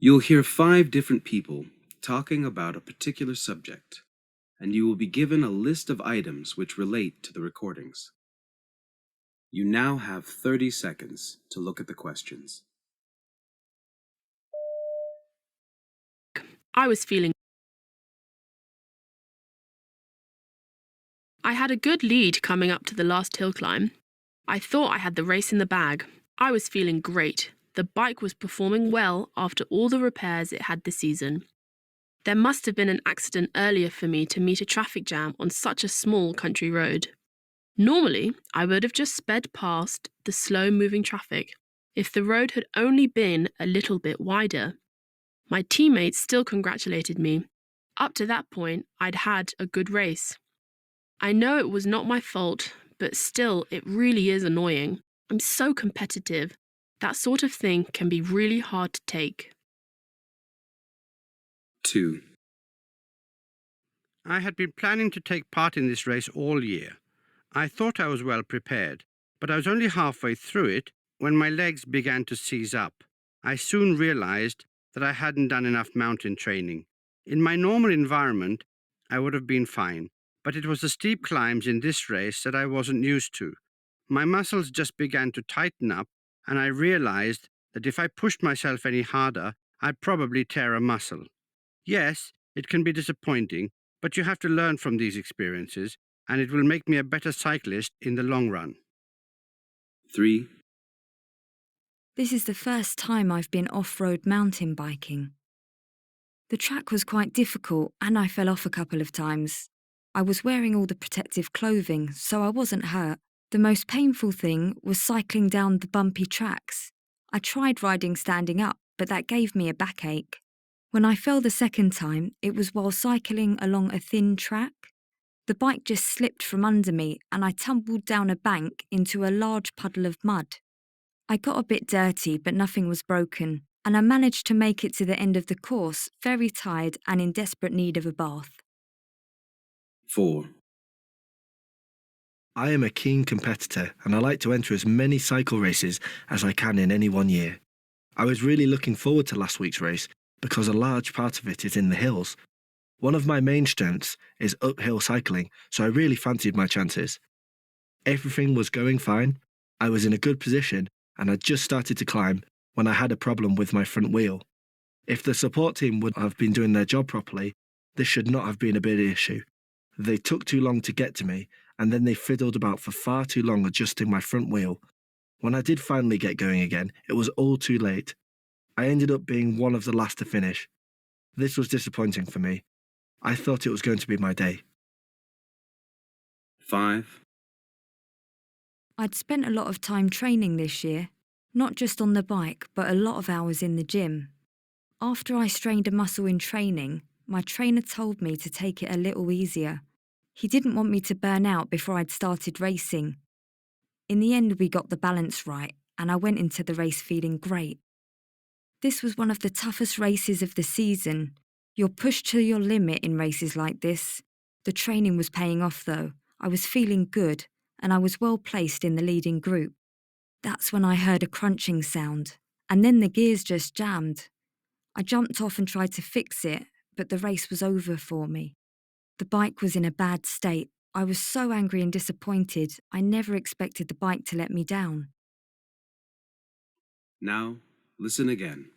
You'll hear 5 different people talking about a particular subject, and you will be given a list of items which relate to the recordings. You now have 30 seconds to look at the questions. I was feeling. I had a good lead coming up to the last hill climb. I thought I had the race in the bag. I was feeling great. The bike was performing well after all the repairs it had this season. There must have been an accident earlier for me to meet a traffic jam on such a small country road. Normally, I would have just sped past the slow-moving traffic if the road had only been a little bit wider. My teammates still congratulated me. Up to that point, I'd had a good race. I know it was not my fault, but still, it really is annoying. I'm so competitive. That sort of thing can be really hard to take. 2. I had been planning to take part in this race all year. I thought I was well prepared, but I was only halfway through it when my legs began to seize up. I soon realized that I hadn't done enough mountain training. In my normal environment, I would have been fine, but it was the steep climbs in this race that I wasn't used to. My muscles just began to tighten up, and I realized that if I pushed myself any harder, I'd probably tear a muscle. Yes, it can be disappointing, but you have to learn from these experiences, and it will make me a better cyclist in the long run. 3. This is the first time I've been off-road mountain biking. The track was quite difficult and I fell off a couple of times. I was wearing all the protective clothing, so I wasn't hurt. The most painful thing was cycling down the bumpy tracks. I tried riding standing up, but that gave me a backache. When I fell the second time, it was while cycling along a thin track. The bike just slipped from under me and I tumbled down a bank into a large puddle of mud. I got a bit dirty, but nothing was broken, and I managed to make it to the end of the course, very tired and in desperate need of a bath. 4. I am a keen competitor and I like to enter as many cycle races as I can in any one year. I was really looking forward to last week's race because a large part of it is in the hills. One of my main strengths is uphill cycling, so I really fancied my chances. Everything was going fine, I was in a good position, and I'd just started to climb when I had a problem with my front wheel. If the support team would have been doing their job properly, this should not have been a big issue. They took too long to get to me, and then they fiddled about for far too long adjusting my front wheel. When I did finally get going again, it was all too late. I ended up being one of the last to finish. This was disappointing for me. I thought it was going to be my day. 5. I'd spent a lot of time training this year, not just on the bike, but a lot of hours in the gym. After I strained a muscle in training, my trainer told me to take it a little easier. He didn't want me to burn out before I'd started racing. In the end, we got the balance right, and I went into the race feeling great. This was one of the toughest races of the season. You're pushed to your limit in races like this. The training was paying off though. I was feeling good, and I was well placed in the leading group. That's when I heard a crunching sound, and then the gears just jammed. I jumped off and tried to fix it, but the race was over for me. The bike was in a bad state. I was so angry and disappointed, I never expected the bike to let me down. Now, listen again.